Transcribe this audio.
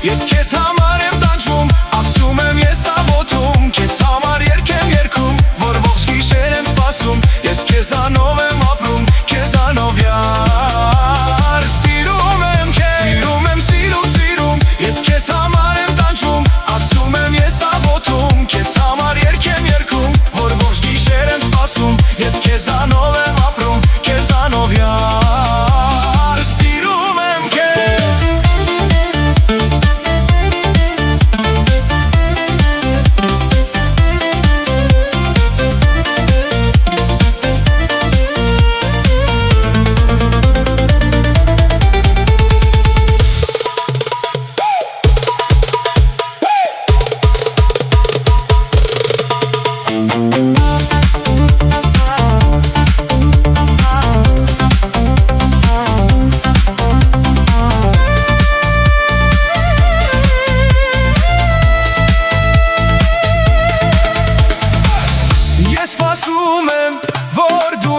Ես քեզ համար եմ տանջվում, ասում եմ ես աղոթում, քեզ համար երգ եմ երգում, որ ողջ գիշեր եմ սպասում, ես քեզանով եմ ապրում, քեզանով յար, սիրում եմ քեզ, սիրում, ես քեզ համար եմ տանջվում, ասում եմ ես աղոթում, քեզ համար երգ եմ երգում, որ ողջ գիշեր եմ սպասում, ես քեզանով եմ ապրում, քեզանով յար, սիրում եմ քեզ։ Ես սպասում եմ, որ դու